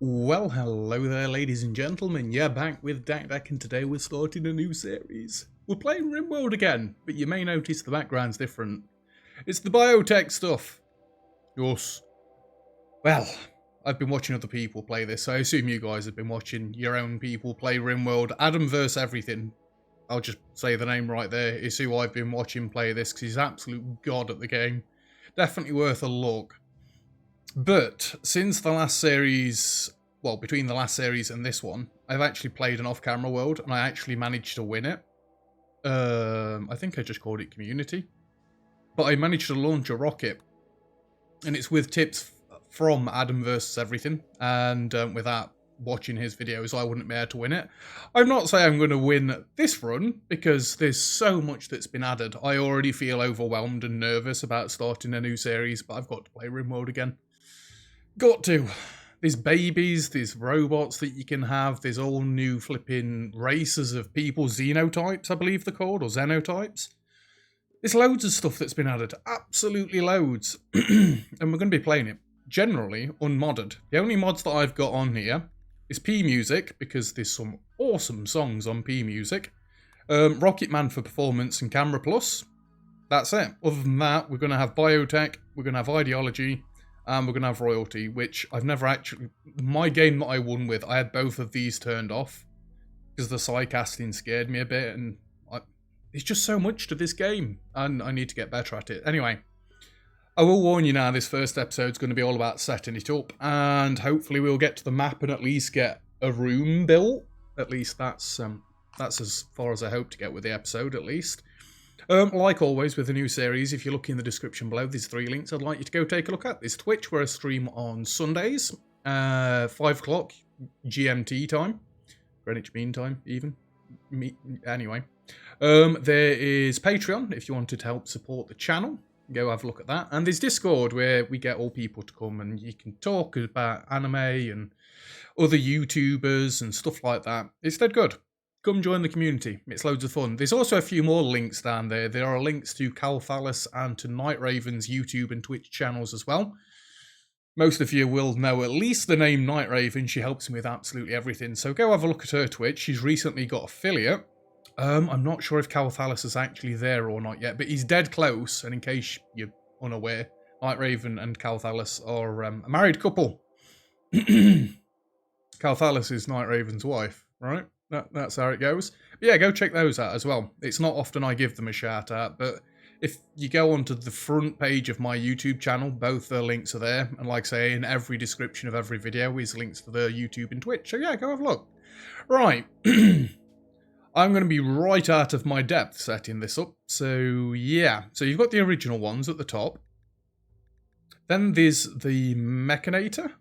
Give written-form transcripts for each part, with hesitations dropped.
Well, hello there, ladies and gentlemen. Yeah, back with Deck, and today we're starting a new series. We're playing Rimworld again, but you may notice the background's different. It's the Biotech stuff. Yes. Well, I've been watching other people play this, so I assume you guys have been watching your own people play Rimworld. Adam vs Everything. I'll just say the name right there. Is who I've been watching play this, because he's absolute god at the game. Definitely worth a look. But since the last series, well, between the last series and this one, I've actually played an off-camera world, and I actually managed to win it. I think I just called it Community. But I managed to launch a rocket, and it's with tips from Adam vs Everything, and without watching his videos, I wouldn't be able to win it. I'm not saying I'm going to win this run, because there's so much that's been added. I already feel overwhelmed and nervous about starting a new series, but I've got to play Rimworld again. Got to. There's babies, there's robots that you can have, there's all new flipping races of people, xenotypes I believe they're called, or xenotypes. There's loads of stuff that's been added, absolutely loads. And we're going to be playing it, generally, unmodded. The only mods that I've got on here is P Music, because there's some awesome songs on P Music. Rocket Man for Performance and Camera Plus. That's it. Other than that, we're going to have Biotech, we're going to have Ideology, and we're going to have Royalty, which I've never actually... My game that I won with, I had both of these turned off, because the psycasting scared me a bit, and there's just so much to this game, and I need to get better at it. Anyway, I will warn you now, this first episode's going to be all about setting it up, and hopefully we'll get to the map and at least get a room built. At least that's as far as I hope to get with the episode, at least. Like always with the new series, if you look in the description below, there's 3 links I'd like you to go take a look at. There's Twitch, where I stream on Sundays, 5 o'clock GMT time, Greenwich Mean Time, even. Anyway, there is Patreon, if you wanted to help support the channel. Go have a look at that. And there's Discord, where we get all people to come and you can talk about anime and other YouTubers and stuff like that. It's dead good. Come join the community. It's loads of fun. There's also a few more links down there. There are links to Calthalis and to Night Raven's YouTube and Twitch channels as well. Most of you will know at least the name Night Raven. She helps me with absolutely everything. So go have a look at her Twitch. She's recently got affiliate. I'm not sure if Calthalis is actually there or not yet, but he's dead close. And in case you're unaware, Night Raven and Calthalis are a married couple. Calthalis is Night Raven's wife, right? That's how it goes. But yeah, go check those out as well. It's not often I give them a shout out, but if you go onto the front page of my YouTube channel, both the links are there. And like I say, in every description of every video is links to the YouTube and Twitch. So yeah, go have a look. Right. I'm going to be right out of my depth setting this up. So yeah, so you've got the original ones at the top. Then there's the Mechanator.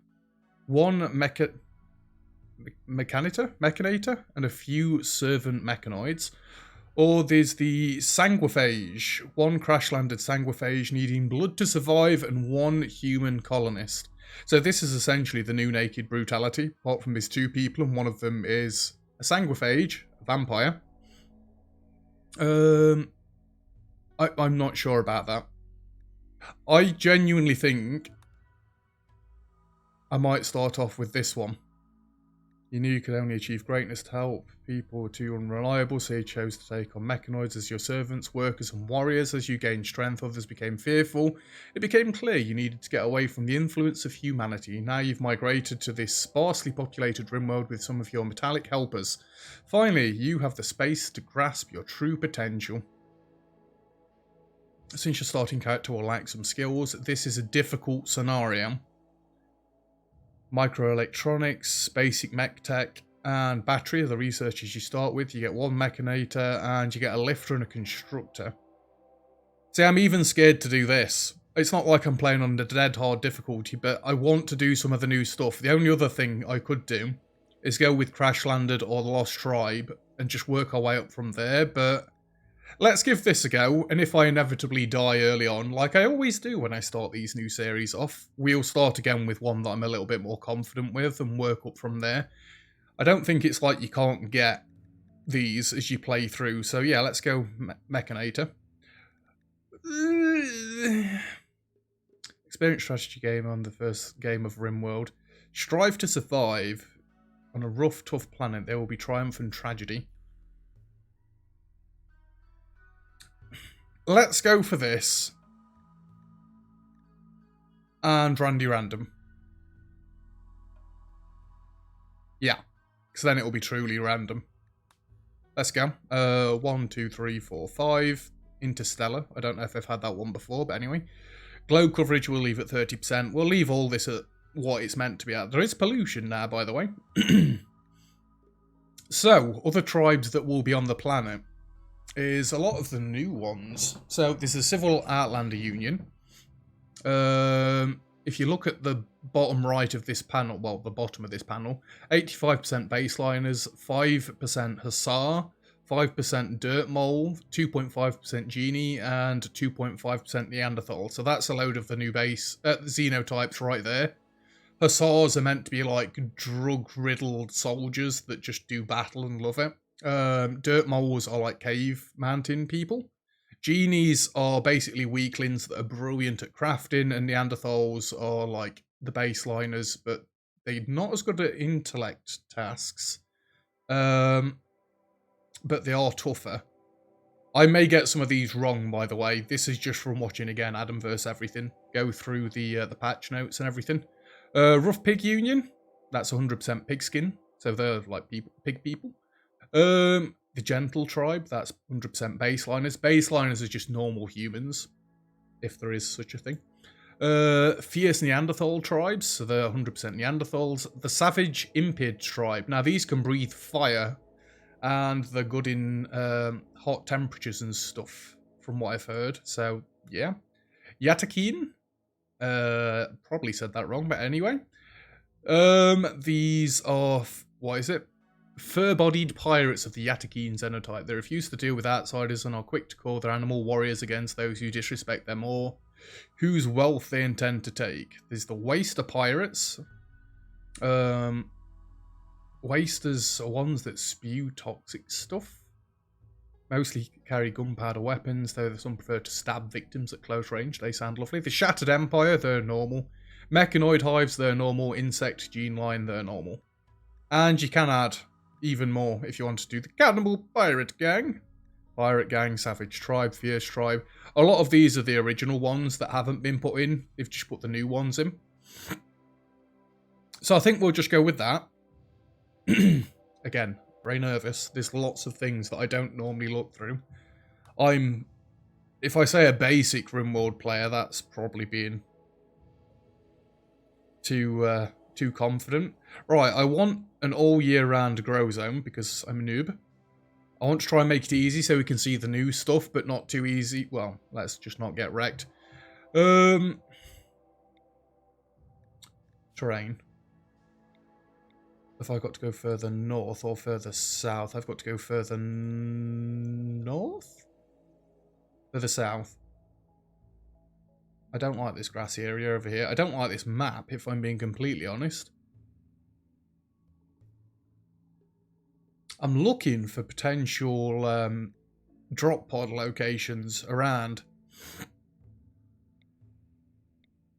One Mechanator, and a few servant mechanoids. Or there's the Sanguiphage, one crash-landed Sanguiphage needing blood to survive, and one human colonist. So this is essentially the new Naked Brutality, apart from there's 2 people, and one of them is a Sanguiphage, a vampire. I'm not sure about that. I genuinely think I might start off with this one. You knew you could only achieve greatness to help. People were too unreliable, so you chose to take on mechanoids as your servants, workers and warriors. As you gained strength, others became fearful. It became clear you needed to get away from the influence of humanity. Now you've migrated to this sparsely populated Rimworld with some of your metallic helpers. Finally, you have the space to grasp your true potential. Since your starting character will lack some skills, this is a difficult scenario. Microelectronics, basic mech tech, and battery are the researchers you start with. You get 1 mechanator, and you get a lifter and a constructor. See, I'm even scared to do this. It's not like I'm playing on the dead hard difficulty, but I want to do some of the new stuff. The only other thing I could do is go with Crash Landed or the Lost Tribe and just work our way up from there, but let's give this a go, and if I inevitably die early on, like I always do when I start these new series off, we'll start again with one that I'm a little bit more confident with and work up from there. I don't think it's like you can't get these as you play through, so yeah, let's go Mechanator. Experience strategy game on the first game of Rimworld. Strive to survive. On a rough, tough planet, there will be triumph and tragedy. Let's go for this. And Randy Random. Yeah, because then it will be truly random. Let's go. 1, 2, 3, 4, 5. Interstellar. I don't know if I've had that one before, but anyway. Globe coverage we'll leave at 30%. We'll leave all this at what it's meant to be at. There is pollution now, by the way. So, other tribes that will be on the planet is a lot of the new ones. So, there's a Civil Outlander Union. If you look at the bottom right of this panel, well, the bottom of this panel, 85% baseliners, 5% Hussar, 5% Dirt Mole, 2.5% Genie, and 2.5% Neanderthal. So that's a load of the new base xenotypes right there. Hussars are meant to be like drug-riddled soldiers that just do battle and love it. Dirt Moles are like cave mountain people. Genies are basically weaklings that are brilliant at crafting, and Neanderthals are like the baseliners, but they're not as good at intellect tasks. But they are tougher. I may get some of these wrong, by the way. This is just from watching again Adam vs Everything. Go through the patch notes and everything. Rough Pig Union. That's 100% pigskin. So they're like pig people. The Gentle Tribe, that's 100% baseliners. Baseliners are just normal humans, if there is such a thing. Fierce Neanderthal tribes, so they're 100% Neanderthals. The Savage Impid Tribe. Now, these can breathe fire, and they're good in hot temperatures and stuff, from what I've heard. So, yeah. Yatakeen. Probably said that wrong, but anyway. These are... what is it? Fur-bodied pirates of the Yatakeen xenotype. They refuse to deal with outsiders and are quick to call their animal warriors against those who disrespect them or whose wealth they intend to take. There's the Waster pirates. Wasters are ones that spew toxic stuff. Mostly carry gunpowder weapons, though some prefer to stab victims at close range. They sound lovely. The Shattered Empire, they're normal. Mechanoid hives, they're normal. Insect gene line, they're normal. And you can add even more if you want to do the Cannibal Pirate Gang. Pirate Gang, Savage Tribe, Fierce Tribe. A lot of these are the original ones that haven't been put in. They've just put the new ones in. So I think we'll just go with that. Again, very nervous. There's lots of things that I don't normally look through. If I say a basic Rimworld player, that's probably being too confident. Right, I want an all year round grow zone because I'm a noob. I want to try and make it easy so we can see the new stuff, but not too easy. Well, let's just not get wrecked. Terrain. If I got to go further north or further south, I've got to go further north? Further south. I don't like this grassy area over here. I don't like this map, if I'm being completely honest. I'm looking for potential drop pod locations around.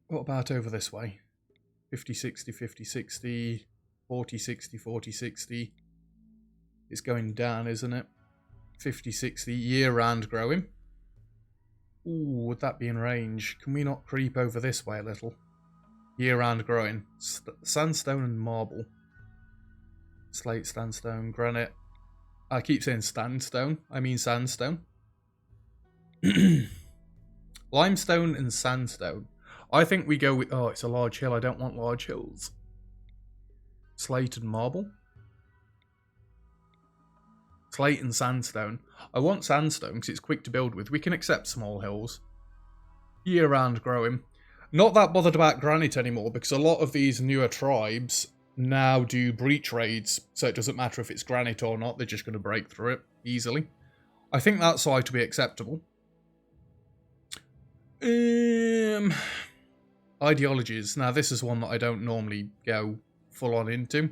What about over this way? 50-60, 50-60, 40-60, 40-60. It's going down, isn't it? 50-60, year-round growing. Ooh, would that be in range? Can we not creep over this way a little? Year-round growing. Sandstone and marble. Slate, sandstone, granite. I keep saying sandstone. I mean sandstone. Limestone and sandstone. I think we go with... oh, it's a large hill. I don't want large hills. Slate and marble. Slate and sandstone. I want sandstone because it's quick to build with. We can accept small hills. Year-round growing. Not that bothered about granite anymore because a lot of these newer tribes now do breach raids, so it doesn't matter if it's granite or not, they're just going to break through it easily. I think that side to be acceptable. Ideologies. Now this is one that I don't normally go full on into.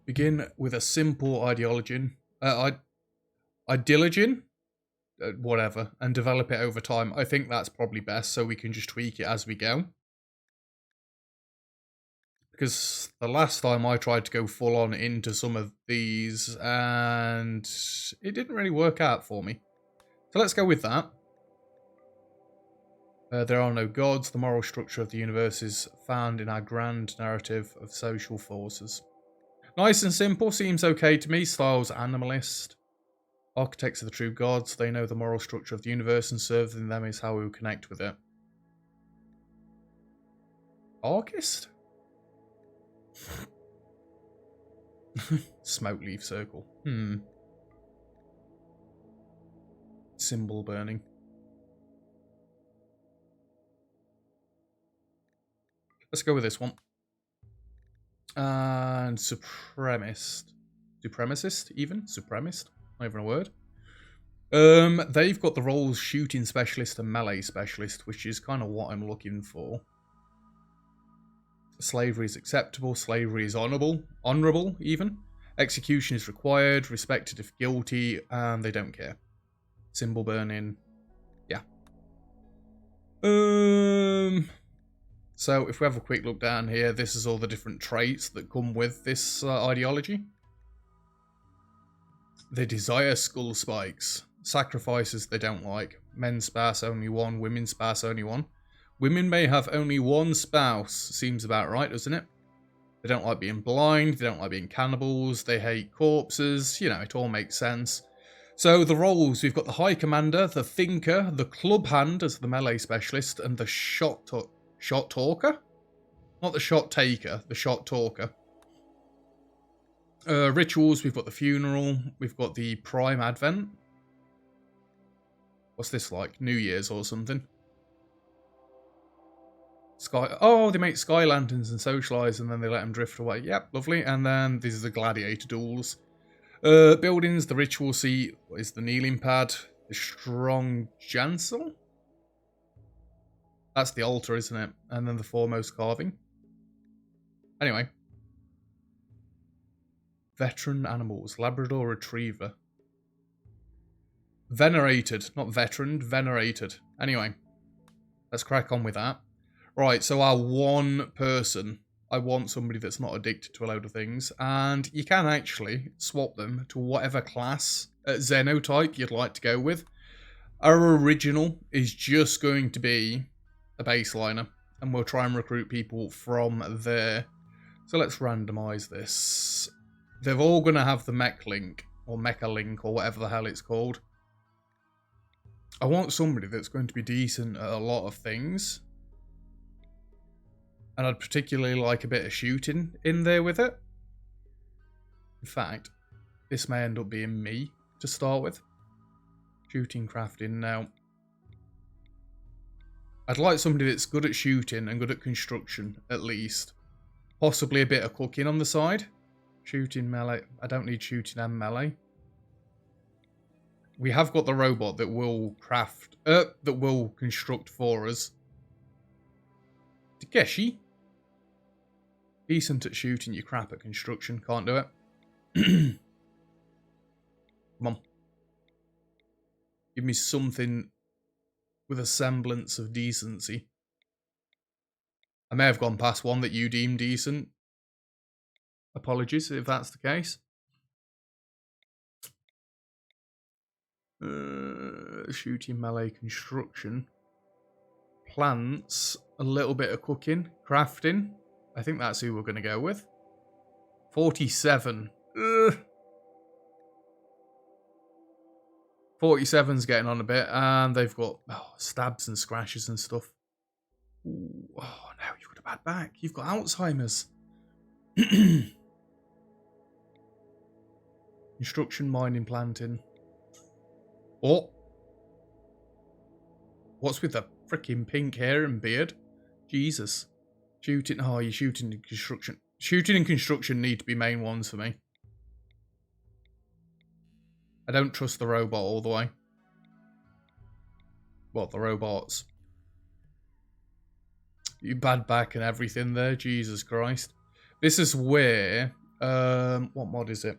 Begin with a simple ideology. Ideology? Whatever. And develop it over time. I think that's probably best, so we can just tweak it as we go. Because the last time I tried to go full on into some of these and it didn't really work out for me. So let's go with that. There are no gods. The moral structure of the universe is found in our grand narrative of social forces. Nice and simple, seems okay to me. Styles animalist. Architects are the true gods. They know the moral structure of the universe and serving them is how we will connect with it. Archist? Smoke leaf circle. Symbol burning. Let's go with this one. And supremacist. Supremacist, even? Supremacist? Not even a word. They've got the roles shooting specialist and melee specialist, which is kind of what I'm looking for. Slavery is acceptable. Slavery is honourable, even. Execution is required, respected if guilty, and they don't care. Symbol burning. Yeah. So if we have a quick look down here, this is all the different traits that come with this ideology. They desire skull spikes. Sacrifices they don't like. Men's spouse only one, women's spouse only one. Women may have only one spouse. Seems about right, doesn't it? They don't like being blind. They don't like being cannibals. They hate corpses. You know, it all makes sense. So the roles, we've got the High Commander, the Thinker, the Club Hand as the melee specialist, and the Shot Talker? Not the Shot Taker, the Shot Talker. Rituals, we've got the Funeral. We've got the Prime Advent. What's this like? New Year's or something? Oh, they make sky lanterns and socialise and then they let them drift away. Yep, lovely. And then these are the gladiator duels. Buildings, the ritual seat is the kneeling pad. The strong jansel? That's the altar, isn't it? And then the foremost carving. Anyway. Veteran animals. Labrador Retriever. Venerated. Not veteran, venerated. Anyway. Let's crack on with that. Right, so our one person, I want somebody that's not addicted to a load of things, and you can actually swap them to whatever class xenotype you'd like to go with. Our original is just going to be a baseliner, and we'll try and recruit people from there. So let's randomize this. They're all going to have the mech link, or mecha link, or whatever the hell it's called. I want somebody that's going to be decent at a lot of things. And I'd particularly like a bit of shooting in there with it. In fact, this may end up being me to start with. Shooting, crafting now. I'd like somebody that's good at shooting and good at construction, at least. Possibly a bit of cooking on the side. Shooting, melee. I don't need shooting and melee. We have got the robot that will craft, that will construct for us. Takeshi. Decent at shooting, you crap at construction. Can't do it. Come on. Give me something with a semblance of decency. I may have gone past one that you deem decent. Apologies if that's the case. Shooting, melee, construction. Plants. A little bit of cooking. Crafting. I think that's who we're going to go with. 47. 47's getting on a bit, and they've got stabs and scratches and stuff. Ooh, oh no, you've got a bad back. You've got Alzheimer's. Construction, mining, planting. Oh. What's with the freaking pink hair and beard? Jesus. Shooting. Oh, you're shooting and construction. Shooting and construction need to be main ones for me. I don't trust the robot all the way. What, the robots? You bad back and everything there. Jesus Christ. This is where... what mod is it?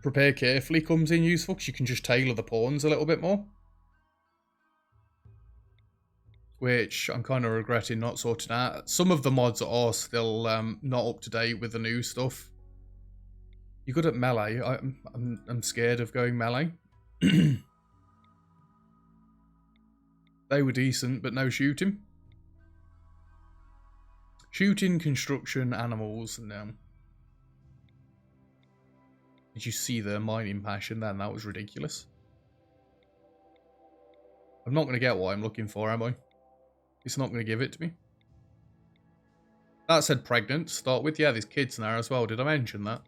Prepare carefully comes in useful because you can just tailor the pawns a little bit more. which I'm kind of regretting not sorting out. Some of the mods are still not up to date with the new stuff. You're good at melee. I'm scared of going melee. They were decent, but no shooting. Shooting, construction, animals, no. Did you see the mining passion then? That was ridiculous. I'm not going to get what I'm looking for, am I? It's not going to give it to me. That said pregnant to start with. Yeah, there's kids in there as well. Did I mention that?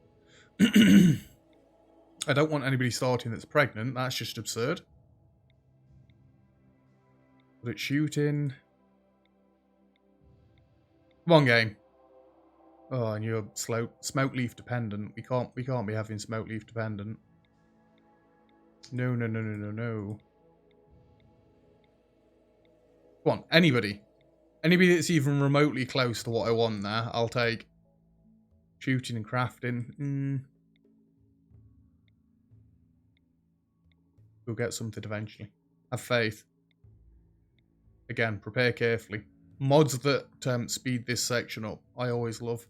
I don't want anybody starting that's pregnant. That's just absurd. But it's shooting. Come on, game. Oh, and you're slow. Smoke leaf dependent. We can't be having smoke leaf dependent. No, no, no, no, no, no. Come on, anybody. Anybody that's even remotely close to what I want there, I'll take. Shooting and crafting. We'll get something eventually. Have faith. Again, prepare carefully. Mods that speed this section up, I always love.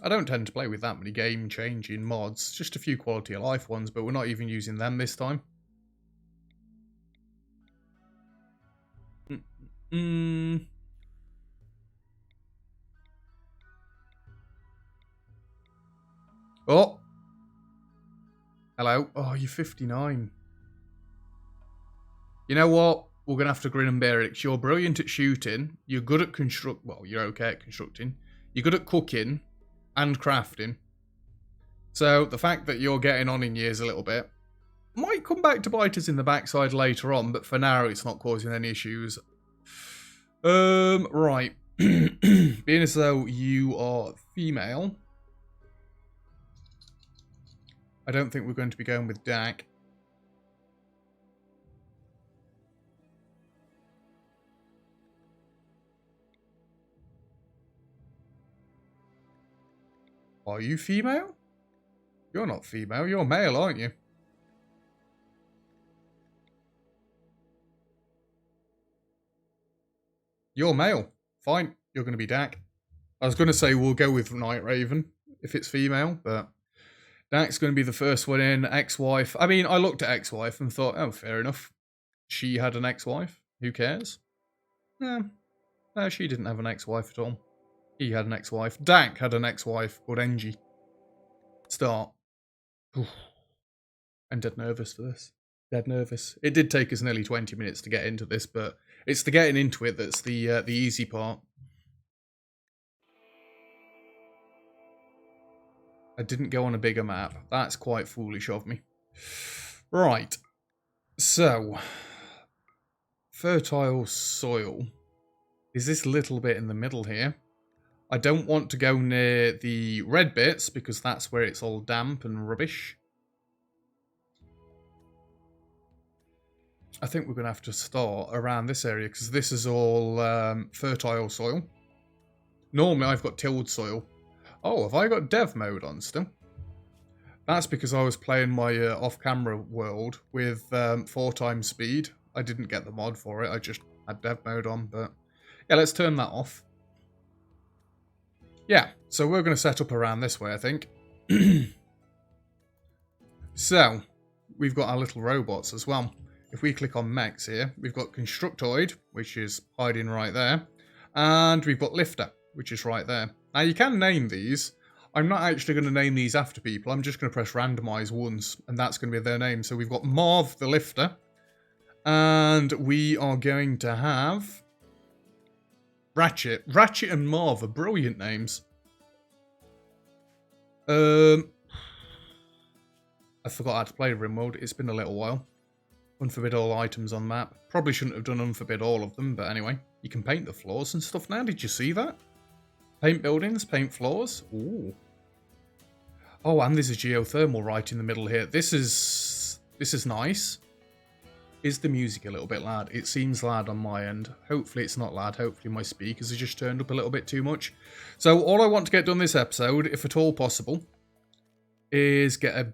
I don't tend to play with that many game-changing mods. Just a few quality of life ones, but we're not even using them this time. Oh! Hello. Oh, you're 59. You know what? We're going to have to grin and bear it, because you're brilliant at shooting, you're good at well, you're okay at constructing, you're good at cooking and crafting. So the fact that you're getting on in years a little bit might come back to bite us in the backside later on, but for now it's not causing any issues. Right. Being as though you are female, I don't think we're going to be going with Dak. Are you female? You're not female, you're male, aren't you? You're male. Fine, you're going to be Dak. I was going to say we'll go with Night Raven if it's female, but Dak's going to be the first one in. Ex-wife. I mean, I looked at ex-wife and thought, oh, fair enough. She had an ex-wife. Who cares? No, she didn't have an ex-wife at all. He had an ex-wife. Dak had an ex-wife called Engie. Start. Oof. I'm dead nervous for this. Dead nervous. It did take us nearly 20 minutes to get into this, but it's the getting into it that's the easy part. I didn't go on a bigger map. That's quite foolish of me. Right. So, fertile soil is this little bit in the middle here. I don't want to go near the red bits because that's where it's all damp and rubbish. I think we're going to have to start around this area because this is all fertile soil. Normally I've got tilled soil. Oh, have I got dev mode on still? That's because I was playing my off-camera world with 4 times speed. I didn't get the mod for it. I just had dev mode on, but yeah, let's turn that off. Yeah, so we're going to set up around this way, I think. So, we've got our little robots as well. If we click on mechs here, we've got Constructoid, which is hiding right there. And we've got Lifter, which is right there. Now, you can name these. I'm not actually going to name these after people. I'm just going to press randomize once, and that's going to be their name. So we've got Marv the Lifter. And we are going to have Ratchet. Ratchet and Marv are brilliant names. I forgot how to play Rimworld. It's been a little while. Unforbid all items on map. Probably shouldn't have done unforbid all of them, but anyway. You can paint the floors and stuff now. Did you see that? Paint buildings, paint floors. Ooh. Oh, and there's a geothermal right in the middle here. This is nice. Is the music a little bit loud? It seems loud on my end. Hopefully it's not loud. Hopefully my speakers are just turned up a little bit too much. So all I want to get done this episode, if at all possible, is get a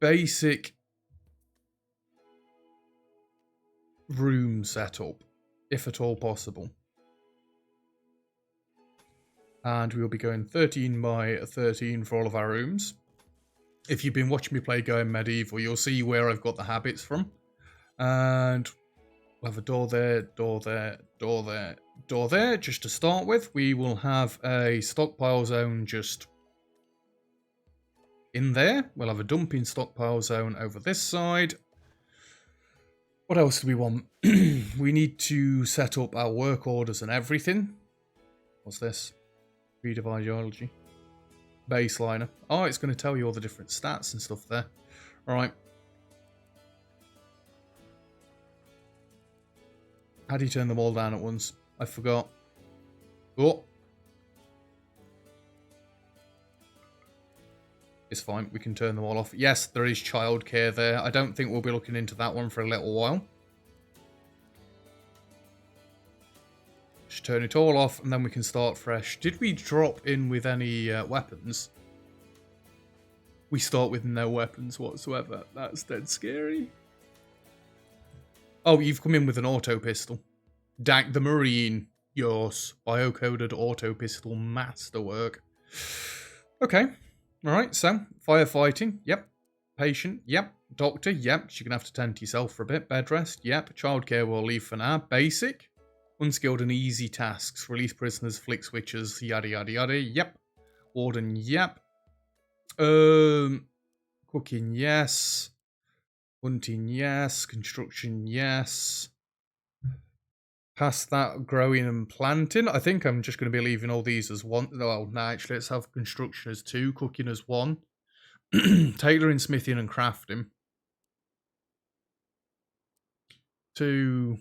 basic room set up. if at all possible. And we will be going 13 by 13 for all of our rooms. If you've been watching me play Going Medieval, you'll see where I've got the habits from. And we'll have a door there, door there, door there, door there. Just to start with, we will have a stockpile zone just in there. We'll have a dumping stockpile zone over this side. What else do we want? We need to set up our work orders and everything. What's this? Read of ideology. Baseliner. Oh, it's going to tell you all the different stats and stuff there. Alright. How do you turn them all down at once? I forgot. Oh. It's fine. We can turn them all off. Yes, there is childcare there. I don't think we'll be looking into that one for a little while. Just turn it all off and then we can start fresh. Did we drop in with any weapons? We start with no weapons whatsoever. That's dead scary. Oh, you've come in with an auto pistol. Dak the Marine. Yes. Biocoded auto pistol masterwork. Okay. Alright, so firefighting. Yep. Patient. Yep. Doctor. Yep. You're going to have to tend to yourself for a bit. Bed rest. Yep. Childcare we'll leave for now. Basic. Unskilled and easy tasks. Release prisoners. Flick switches. Yada yada yada. Yep. Warden. Yep. Cooking. Yes. Hunting, yes. Construction, yes. Past that, growing and planting. I think I'm just going to be leaving all these as one. Well, no, actually, let's have construction as 2, cooking as 1. Tailoring, smithing, and crafting. 2,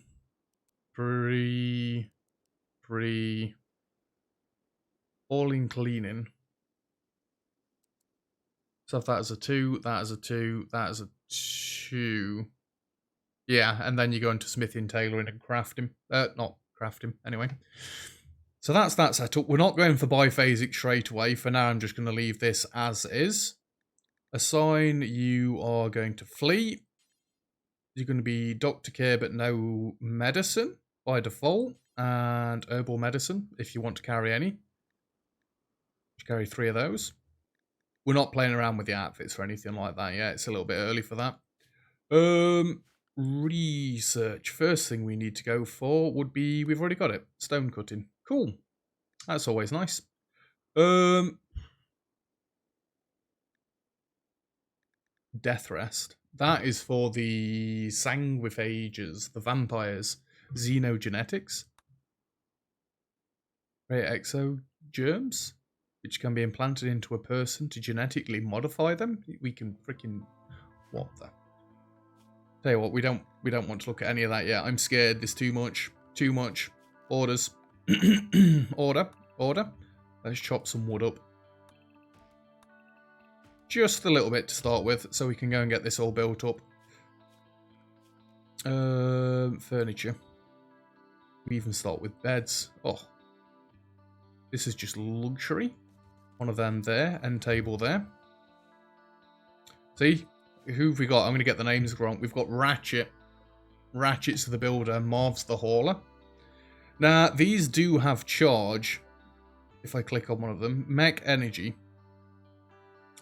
3, 3. All in cleaning. So if that is a 2, that is a 2, that is a 2. Yeah, and then you go into smithing, tailoring, and crafting. Not crafting, anyway. So that's that setup. We're not going for biphasic straight away. For now, I'm just going to leave this as is. Assign, you are going to flee. You're going to be doctor care, but no medicine by default. And herbal medicine, if you want to carry any. Just carry 3 of those. We're not playing around with the outfits or anything like that yet. It's a little bit early for that. Research. First thing we need to go for would be, we've already got it. Stone cutting. Cool. That's always nice. Death rest. That is for the sanguiphages, the vampires. Xenogenetics. Rare exogerms, which can be implanted into a person to genetically modify them. We can freaking... What the... Tell you what, we don't want to look at any of that yet. I'm scared. There's too much. Too much. Orders. Order. Let's chop some wood up. Just a little bit to start with, so we can go and get this all built up. Furniture. We even start with beds. Oh. This is just luxury. One of them there, end table there. See? Who have we got? I'm going to get the names wrong. We've got Ratchet. Ratchet's the builder. Marv's the hauler. Now, these do have charge. If I click on one of them. Mech Energy.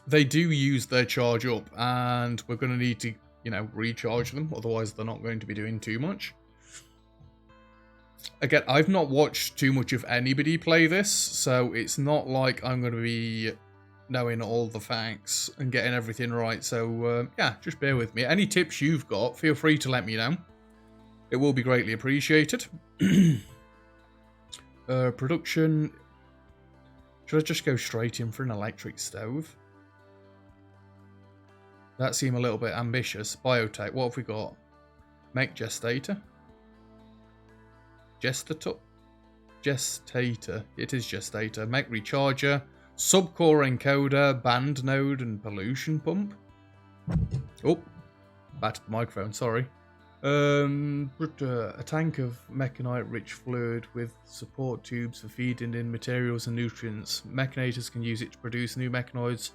They do use their charge up. And we're going to need to, you know, recharge them. Otherwise, they're not going to be doing too much. Again, I've not watched too much of anybody play this. So it's not like I'm going to be... knowing all the facts and getting everything right. So, yeah, just bear with me. Any tips you've got, feel free to let me know. It will be greatly appreciated. Production. Should I just go straight in for an electric stove? That seemed a little bit ambitious. Biotech. What have we got? Make gestator. Gestator. It is gestator. Make recharger. Subcore encoder, band node, and pollution pump. Oh, back to the microphone, sorry. A tank of mechanite-rich fluid with support tubes for feeding in materials and nutrients. Mechanators can use it to produce new mechanoids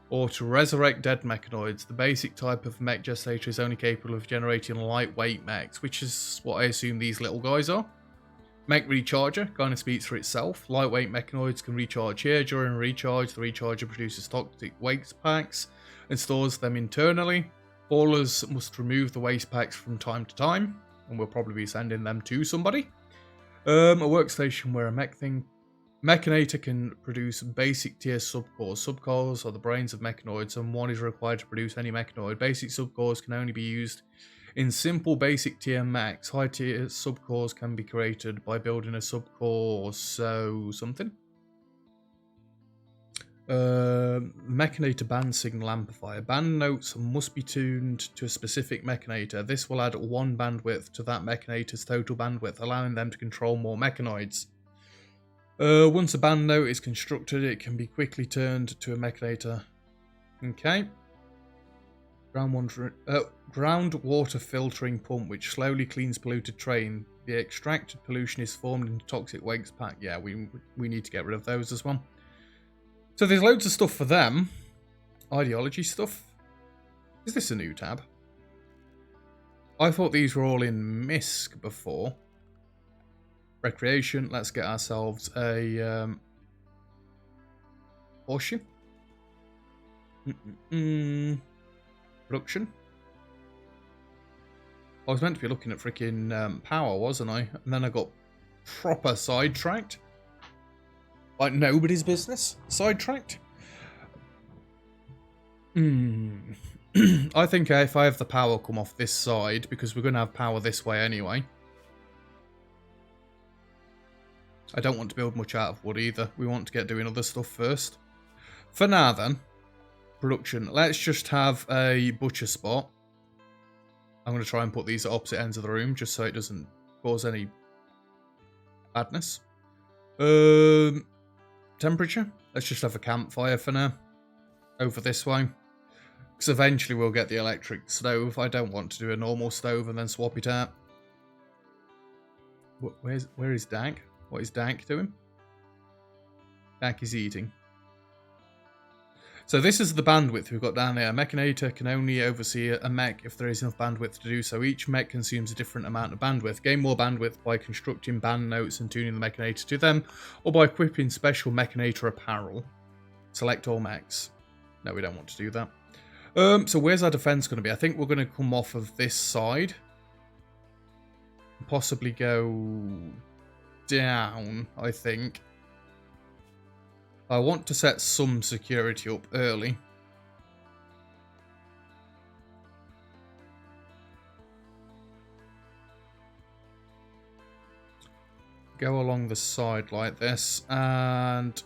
or to resurrect dead mechanoids. The basic type of mech gestator is only capable of generating lightweight mechs, which is what I assume these little guys are. Mech recharger kind of speaks for itself. Lightweight mechanoids can recharge here. During recharge, the recharger produces toxic waste packs and stores them internally. Ballers must remove the waste packs from time to time, and we'll probably be sending them to somebody. A workstation where a mechanator can produce basic tier subcores. Subcores are the brains of mechanoids, and one is required to produce any mechanoid. Basic subcores can only be used in simple basic tier mechs. High tier subcores can be created by building a subcore, so something. Mechanator band signal amplifier. Band notes must be tuned to a specific mechanator. This will add 1 bandwidth to that mechanator's total bandwidth, allowing them to control more mechanoids. Once a band note is constructed, it can be quickly turned to a mechanator. Okay. Groundwater filtering pump, which slowly cleans polluted terrain. The extracted pollution is formed in toxic waste pack. Yeah, we need to get rid of those as well. So there's loads of stuff for them. Ideology stuff. Is this a new tab? I thought these were all in MISC before. Recreation. Let's get ourselves a horseshoe. Production. I was meant to be looking at freaking power, wasn't I? And then I got proper sidetracked. Like nobody's business. Sidetracked. I think if I have the power come off this side, because we're going to have power this way anyway. I don't want to build much out of wood either. We want to get doing other stuff first. For now then, production. Let's just have a butcher spot. I'm going to try and put these at opposite ends of the room just so it doesn't cause any badness. Temperature. Let's just have a campfire for now. Over this way. Because eventually we'll get the electric stove. I don't want to do a normal stove and then swap it out. Where is Dank? What is Dank doing? Dank is eating. So this is the bandwidth we've got down there. A mechanator can only oversee a mech if there is enough bandwidth to do so. Each mech consumes a different amount of bandwidth. Gain more bandwidth by constructing band notes and tuning the mechanator to them, or by equipping special mechanator apparel. Select all mechs. No, we don't want to do that. So where's our defense going to be? I think we're going to come off of this side. Possibly go down, I think. I want to set some security up early. Go along the side like this, and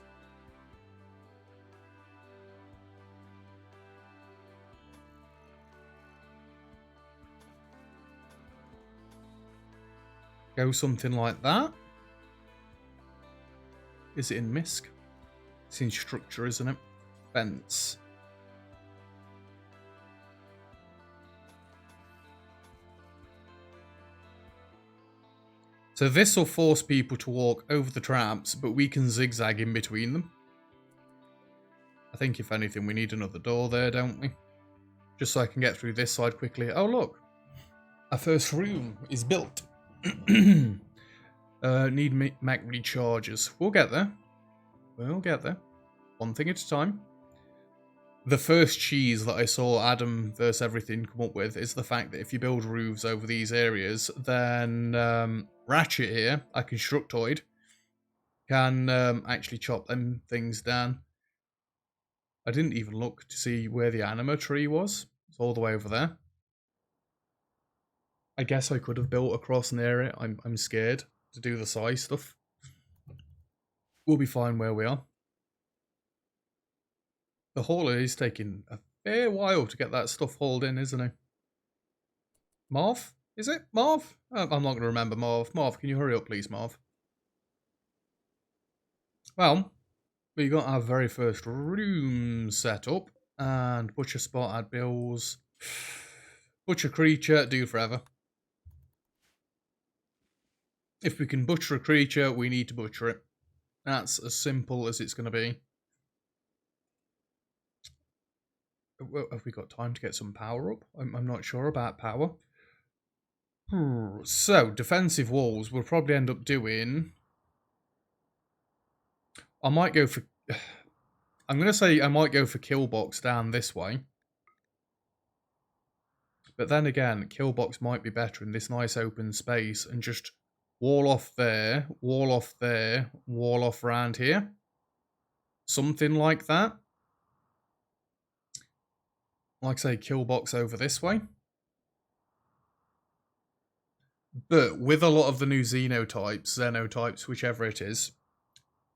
go something like that. Is it in MISC? It's in structure, isn't it? Fence. So this will force people to walk over the traps, but we can zigzag in between them. I think if anything we need another door there, don't we? Just so I can get through this side quickly. Oh look! Our first room is built. Need mech recharges. We'll get there. We'll get there. One thing at a time. The first cheese that I saw Adam vs Everything come up with is the fact that if you build roofs over these areas, then Ratchet here, a constructoid, can actually chop them things down. I didn't even look to see where the anima tree was. It's all the way over there. I guess I could have built across near it. I'm scared to do the size stuff. We'll be fine where we are. The hauler is taking a fair while to get that stuff hauled in, isn't it? Marv? Is it? Marv? I'm not going to remember Marv. Marv, can you hurry up, please, Marv? Well, we got our very first room set up. And butcher spot, add bills. Butcher creature, do forever. If we can butcher a creature, we need to butcher it. That's as simple as it's going to be. Have we got time to get some power up? I'm not sure about power. So, defensive walls, we'll probably end up doing... I might go for... I'm going to say I might go for kill box down this way. But then again, kill box might be better in this nice open space and just wall off there, wall off there, wall off around here. Something like that. Like I say, kill box over this way. But with a lot of the new xenotypes, whichever it is,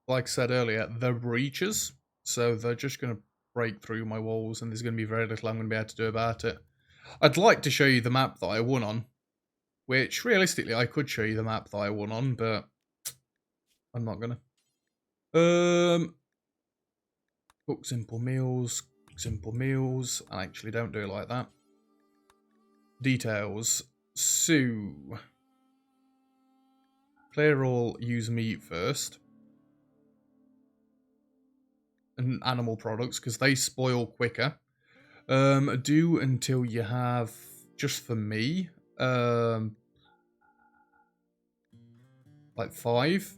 like I said earlier, they're breaches. So they're just going to break through my walls and there's going to be very little I'm going to be able to do about it. I'd like to show you the map that I won on. Which, realistically, I could show you the map that I won on, but I'm not going to. Cook simple meals. I actually don't do it like that. Details. So, clear all, use meat first. And animal products, because they spoil quicker. Do until you have, just for me, like 5.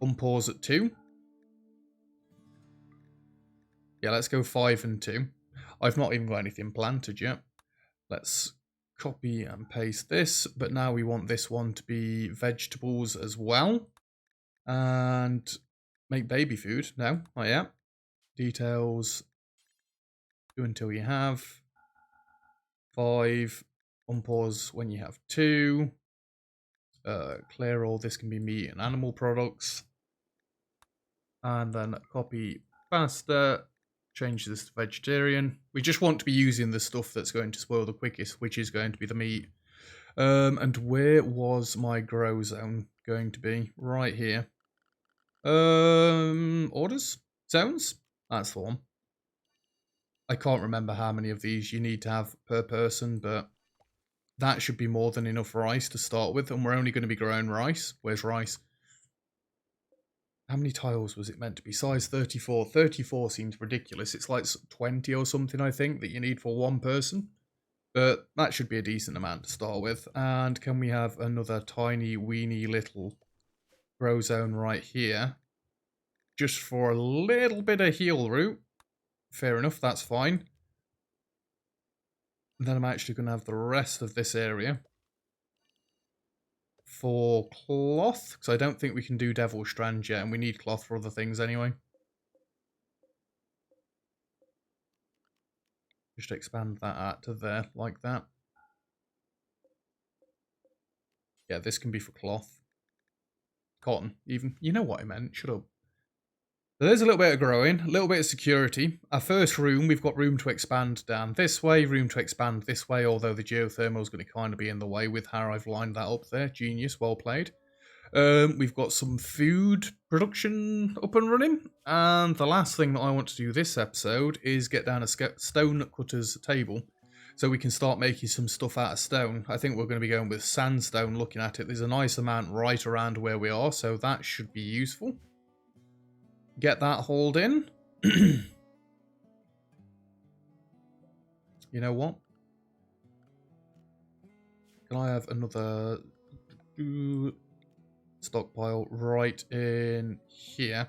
Unpause at 2. Yeah, let's go 5 and 2. I've not even got anything planted yet. Let's copy and paste this, but now we want this one to be vegetables as well. And make baby food. No, not yet. Details. Do until you have 5. Unpause when you have 2. Clear all. This can be meat and animal products. And then copy pasta. Change this to vegetarian. We just want to be using the stuff that's going to spoil the quickest, which is going to be the meat. And where was my grow zone going to be? Right here. Orders? Zones? That's the one. I can't remember how many of these you need to have per person, but that should be more than enough rice to start with, and we're only going to be growing rice. Where's rice? How many tiles was it meant to be? Size 34. 34 seems ridiculous. It's like 20 or something, I think, that you need for one person. But that should be a decent amount to start with. And can we have another tiny, weeny little grow zone right here? Just for a little bit of heal root. Fair enough, that's fine. And then I'm actually going to have the rest of this area for cloth, because I don't think we can do devil strand yet, and we need cloth for other things anyway. Just expand that out to there, like that. Yeah, this can be for cloth. Cotton, even. You know what I meant, shut up. So there's a little bit of growing, a little bit of security. Our first room, we've got room to expand down this way, room to expand this way, although the geothermal is going to kind of be in the way with how I've lined that up there. Genius, well played. We've got some food production up and running. And the last thing that I want to do this episode is get down a stone cutter's table so we can start making some stuff out of stone. I think we're going to be going with sandstone looking at it. There's a nice amount right around where we are, so that should be useful. Get that hauled in. You know what? Can I have another stockpile right in here?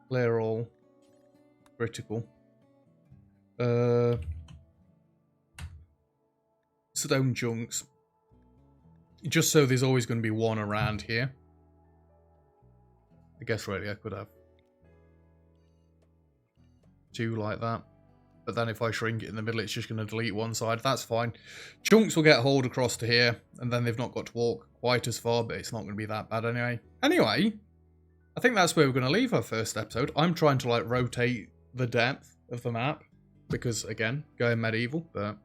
Clear all. Critical. Stone chunks. Just so there's always going to be one around here. I guess really I could have 2 like that. But then if I shrink it in the middle, it's just going to delete one side. That's fine. Chunks will get hauled across to here, and then they've not got to walk quite as far, but it's not going to be that bad anyway. Anyway, I think that's where we're going to leave our first episode. I'm trying to like rotate the depth of the map, because again, going medieval, but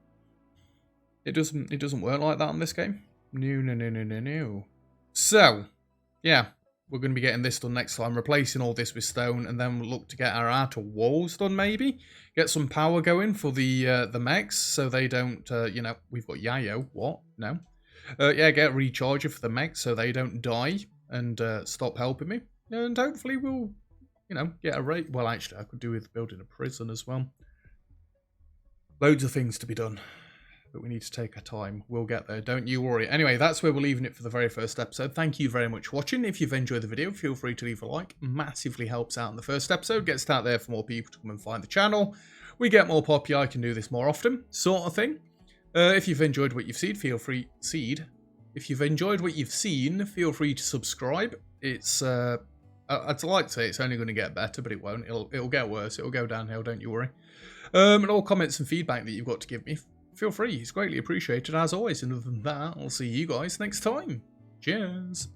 it doesn't work like that on this game. No. So, yeah. We're going to be getting this done next time, replacing all this with stone, and then we'll look to get our outer walls done, maybe. Get some power going for the mechs, so they don't, you know, we've got Yayo. What? No. Yeah, get a recharger for the mechs, so they don't die and stop helping me. And hopefully we'll you know, get a rate. Well, actually, I could do with building a prison as well. Loads of things to be done, but we need to take our time. We'll get there, don't you worry. Anyway, that's where we're leaving it for the very first episode. Thank you very much for watching. If you've enjoyed the video, feel free to leave a like. Massively helps out in the first episode, gets it out there for more people to come and find the channel. We get more popular, I can do this more often, sort of thing. If you've enjoyed what you've seen, feel free to subscribe. It's I'd like to say it's only going to get better, but it won't. It'll get worse. It'll go downhill, don't you worry. And all comments and feedback that you've got to give me, feel free. It's greatly appreciated as always. And other than that, I'll see you guys next time. Cheers.